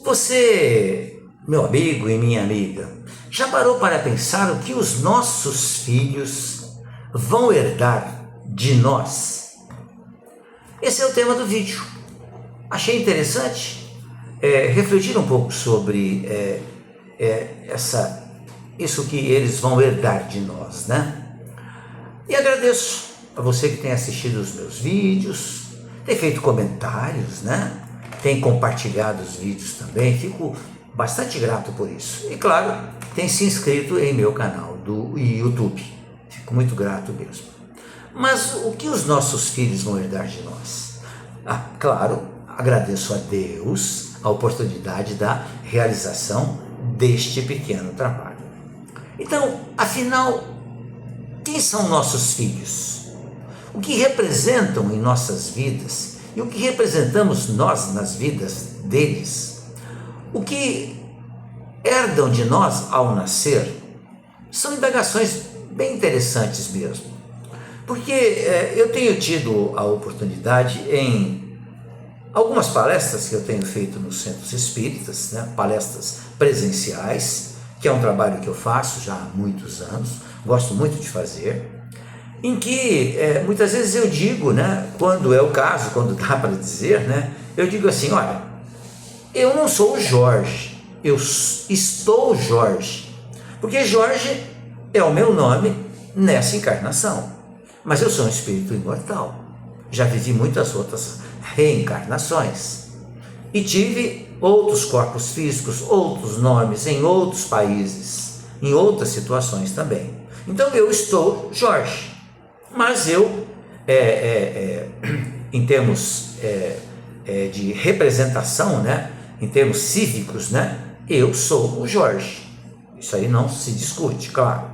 Você, meu amigo e minha amiga, já parou para pensar o que os nossos filhos vão herdar de nós? Esse é o tema do vídeo. Achei interessante refletir um pouco sobre isso que eles vão herdar de nós, né? E agradeço a você que tem assistido os meus vídeos, tem feito comentários, né? Tem compartilhado os vídeos também, fico bastante grato por isso. E claro, tem se inscrito em meu canal do YouTube, fico muito grato mesmo. Mas o que os nossos filhos vão herdar de nós? Claro, agradeço a Deus a oportunidade da realização deste pequeno trabalho. Então, afinal, quem são nossos filhos? O que representam em nossas vidas e o que representamos nós nas vidas deles? O que herdam de nós ao nascer? São indagações bem interessantes mesmo, porque eu tenho tido a oportunidade em algumas palestras que eu tenho feito nos centros espíritas, né, palestras presenciais, que é um trabalho que eu faço já há muitos anos, gosto muito de fazer, em que muitas vezes eu digo, né, quando é o caso, quando dá para dizer, né, eu digo assim, olha, eu não sou o Jorge, eu estou Jorge, porque Jorge é o meu nome nessa encarnação, mas eu sou um espírito imortal, já vivi muitas outras reencarnações e tive outros corpos físicos, outros nomes em outros países, em outras situações também. Então eu estou Jorge, mas eu, em termos de representação, né, em termos cívicos, né, eu sou o Jorge. Isso aí não se discute, claro.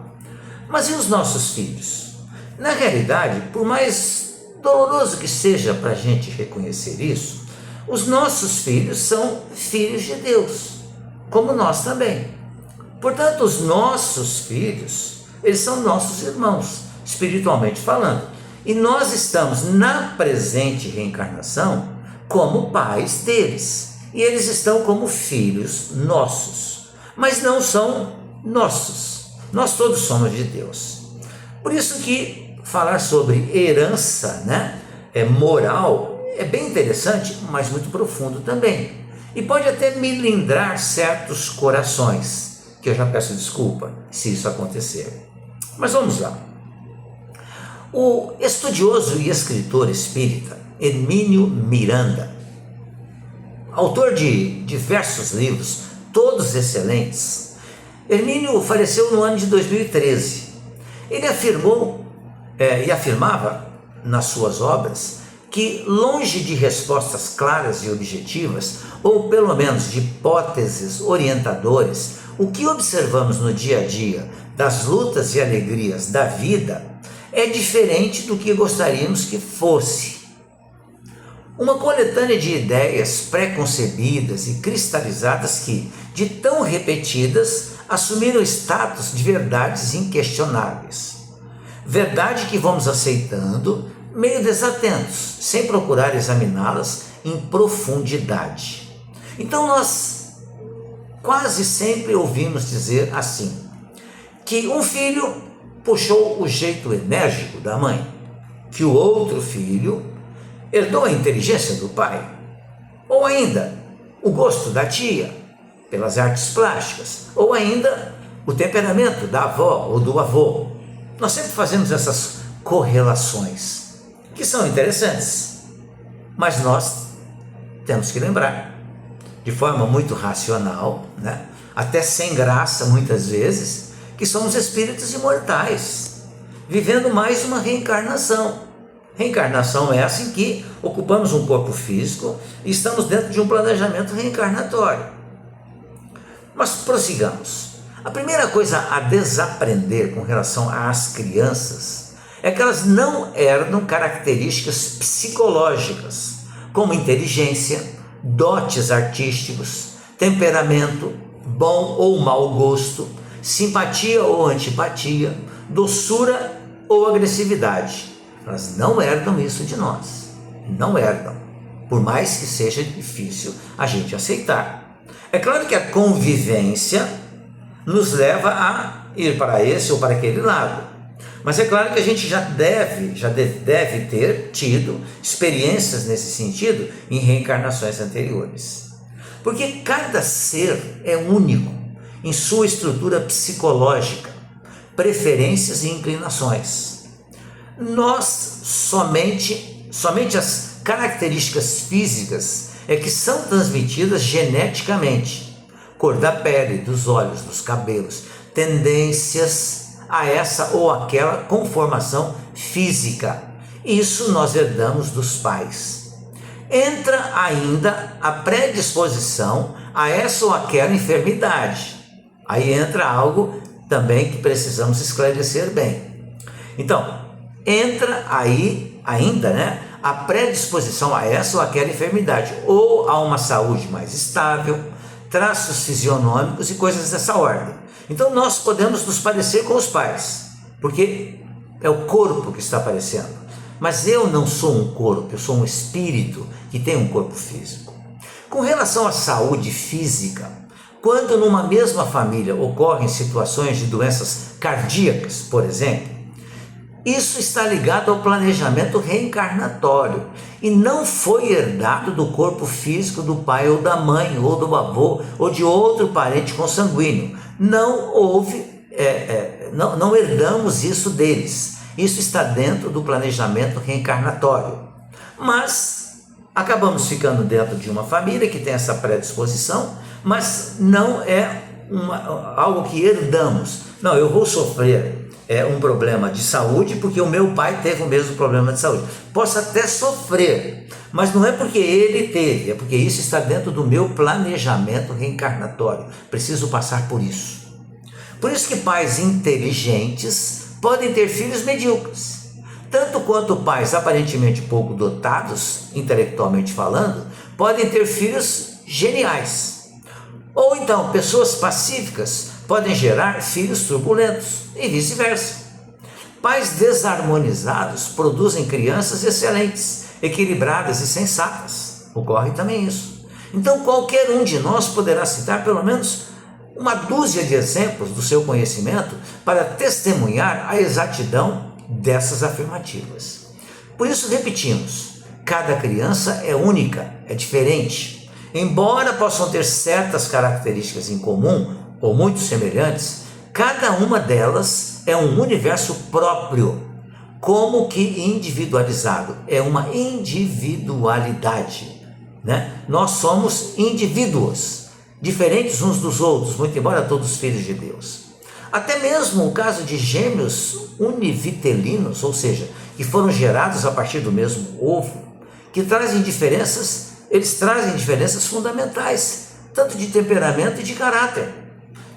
Mas e os nossos filhos? Na realidade, por mais doloroso que seja para a gente reconhecer isso, os nossos filhos são filhos de Deus, como nós também. Portanto, os nossos filhos, eles são nossos irmãos, espiritualmente falando. E nós estamos na presente reencarnação como pais deles. E eles estão como filhos nossos, mas não são nossos. Nós todos somos de Deus. Por isso que falar sobre herança, né, moral, é bem interessante, mas muito profundo também. E pode até melindrar certos corações, que eu já peço desculpa se isso acontecer. Mas vamos lá. O estudioso e escritor espírita Hermínio Miranda, autor de diversos livros, todos excelentes, Hermínio faleceu no ano de 2013. Ele afirmou e afirmava nas suas obras que, longe de respostas claras e objetivas, ou pelo menos de hipóteses orientadoras, o que observamos no dia a dia das lutas e alegrias da vida é diferente do que gostaríamos que fosse. Uma coletânea de ideias pré-concebidas e cristalizadas que, de tão repetidas, assumiram status de verdades inquestionáveis. Verdade que vamos aceitando, meio desatentos, sem procurar examiná-las em profundidade. Então nós quase sempre ouvimos dizer assim, que um filho puxou o jeito enérgico da mãe, que o outro filho herdou a inteligência do pai, ou ainda o gosto da tia pelas artes plásticas, ou ainda o temperamento da avó ou do avô. Nós sempre fazemos essas correlações, que são interessantes, mas nós temos que lembrar, de forma muito racional, né, até sem graça muitas vezes, que somos espíritos imortais, vivendo mais uma reencarnação. Reencarnação é essa em que ocupamos um corpo físico e estamos dentro de um planejamento reencarnatório. Mas prossigamos. A primeira coisa a desaprender com relação às crianças é que elas não herdam características psicológicas, como inteligência, dotes artísticos, temperamento, bom ou mau gosto, simpatia ou antipatia, doçura ou agressividade. Elas não herdam isso de nós, não herdam, por mais que seja difícil a gente aceitar. É claro que a convivência nos leva a ir para esse ou para aquele lado, mas é claro que a gente já deve ter tido experiências nesse sentido em reencarnações anteriores, porque cada ser é único em sua estrutura psicológica, preferências e inclinações. Nós somente as características físicas é que são transmitidas geneticamente, cor da pele, dos olhos, dos cabelos, tendências a essa ou aquela conformação física. Isso nós herdamos dos pais. Entra ainda a predisposição a essa ou aquela enfermidade. Aí entra algo também que precisamos esclarecer bem. Então, entra aí ainda, a predisposição a essa ou aquela enfermidade, ou a uma saúde mais estável, traços fisionômicos e coisas dessa ordem. Então nós podemos nos parecer com os pais, porque é o corpo que está aparecendo. Mas eu não sou um corpo, eu sou um espírito que tem um corpo físico. Com relação à saúde física, quando numa mesma família ocorrem situações de doenças cardíacas, por exemplo, isso está ligado ao planejamento reencarnatório e não foi herdado do corpo físico do pai ou da mãe, ou do avô, ou de outro parente consanguíneo. Não herdamos isso deles. Isso está dentro do planejamento reencarnatório. Mas acabamos ficando dentro de uma família que tem essa predisposição, mas não é algo que herdamos. Não, eu vou sofrer um problema de saúde porque o meu pai teve o mesmo problema de saúde. Posso até sofrer, mas não é porque ele teve, é porque isso está dentro do meu planejamento reencarnatório. Preciso passar por isso. Por isso que pais inteligentes podem ter filhos medíocres, tanto quanto pais aparentemente pouco dotados, intelectualmente falando, podem ter filhos geniais. Ou então, pessoas pacíficas podem gerar filhos turbulentos e vice-versa. Pais desarmonizados produzem crianças excelentes, equilibradas e sensatas. Ocorre também isso. Então, qualquer um de nós poderá citar pelo menos uma dúzia de exemplos do seu conhecimento para testemunhar a exatidão dessas afirmativas. Por isso, repetimos, cada criança é única, é diferente. Embora possam ter certas características em comum ou muito semelhantes, cada uma delas é um universo próprio, como que individualizado, é uma individualidade, Nós somos indivíduos, diferentes uns dos outros, muito embora todos filhos de Deus. Até mesmo o caso de gêmeos univitelinos, ou seja, que foram gerados a partir do mesmo ovo, que trazem diferenças, eles trazem diferenças fundamentais, tanto de temperamento e de caráter.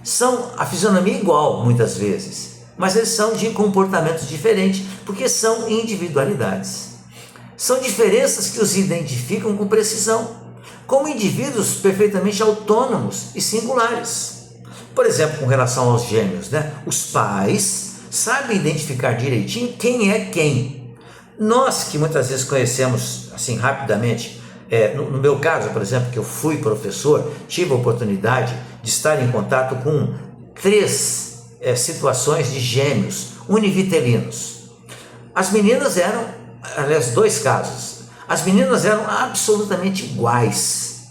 São a fisionomia igual, muitas vezes, mas eles são de comportamentos diferentes, porque são individualidades. São diferenças que os identificam com precisão, como indivíduos perfeitamente autônomos e singulares. Por exemplo, com relação aos gêmeos, Os pais sabem identificar direitinho quem é quem. Nós que muitas vezes conhecemos assim rapidamente, no meu caso, por exemplo, que eu fui professor, tive a oportunidade de estar em contato com 3 situações de gêmeos univitelinos. As meninas eram, aliás, 2 casos. As meninas eram absolutamente iguais,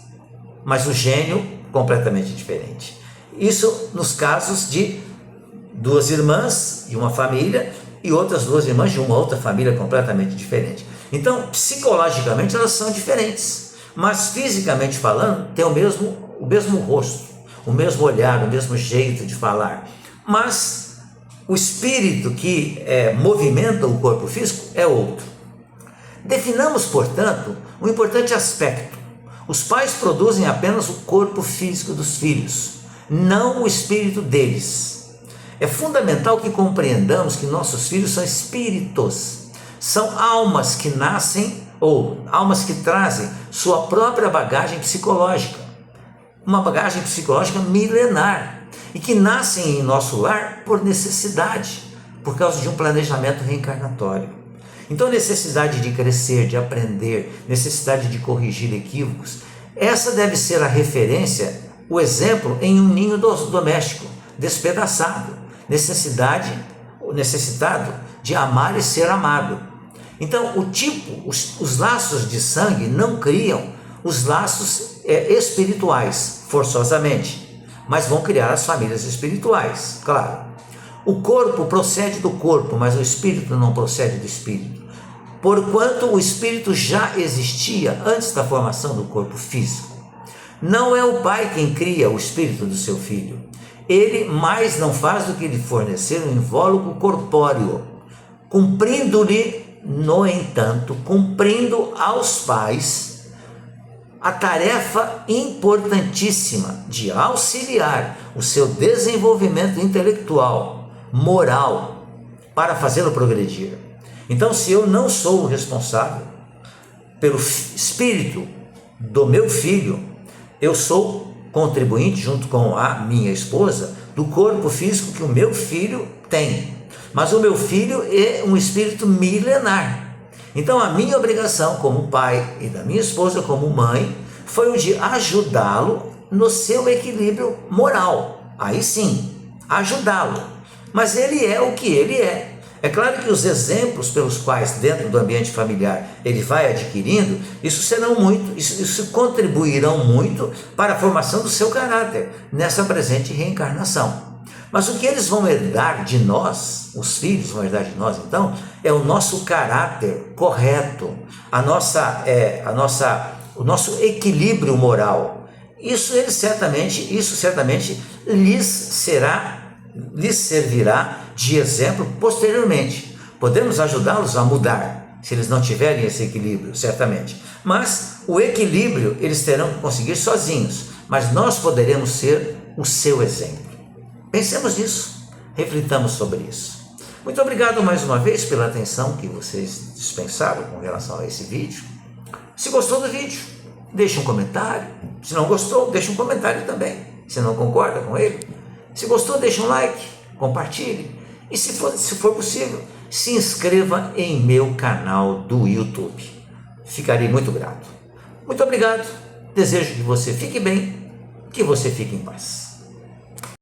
mas o gênio completamente diferente. Isso nos casos de 2 irmãs de uma família e outras 2 irmãs de uma outra família completamente diferente. Então, psicologicamente elas são diferentes, mas fisicamente falando, tem o mesmo rosto, o mesmo olhar, o mesmo jeito de falar. Mas o espírito que movimenta o corpo físico é outro. Definamos, portanto, um importante aspecto. Os pais produzem apenas o corpo físico dos filhos, não o espírito deles. É fundamental que compreendamos que nossos filhos são espíritos, são almas que nascem ou almas que trazem sua própria bagagem psicológica, uma bagagem psicológica milenar e que nascem em nosso lar por necessidade, por causa de um planejamento reencarnatório. Então, necessidade de crescer, de aprender, necessidade de corrigir equívocos, essa deve ser a referência o exemplo em um ninho doméstico, despedaçado, necessitado de amar e ser amado. Então, os laços de sangue não criam os laços espirituais, forçosamente, mas vão criar as famílias espirituais, claro. O corpo procede do corpo, mas o espírito não procede do espírito. Porquanto o espírito já existia antes da formação do corpo físico. Não é o pai quem cria o espírito do seu filho. Ele mais não faz do que lhe fornecer um invólucro corpóreo, cumprindo-lhe, no entanto, cumprindo aos pais a tarefa importantíssima de auxiliar o seu desenvolvimento intelectual, moral, para fazê-lo progredir. Então, se eu não sou o responsável pelo espírito do meu filho, eu sou contribuinte, junto com a minha esposa, do corpo físico que o meu filho tem. Mas o meu filho é um espírito milenar. Então, a minha obrigação como pai e da minha esposa como mãe foi o de ajudá-lo no seu equilíbrio moral. Aí sim, ajudá-lo. Mas ele é o que ele é. É claro que os exemplos pelos quais dentro do ambiente familiar ele vai adquirindo, isso contribuirão muito para a formação do seu caráter nessa presente reencarnação. Mas o que eles vão herdar de nós, os filhos vão herdar de nós então, é o nosso caráter correto, o nosso equilíbrio moral. Isso certamente lhes servirá de exemplo posteriormente. Podemos ajudá-los a mudar, se eles não tiverem esse equilíbrio, certamente. Mas o equilíbrio eles terão que conseguir sozinhos, mas nós poderemos ser o seu exemplo. Pensemos nisso, reflitamos sobre isso. Muito obrigado mais uma vez pela atenção que vocês dispensaram com relação a esse vídeo. Se gostou do vídeo, deixe um comentário. Se não gostou, deixe um comentário também. Se não concorda com ele. Se gostou, deixe um like, compartilhe. E se for possível, se inscreva em meu canal do YouTube. Ficarei muito grato. Muito obrigado. Desejo que você fique bem, que você fique em paz.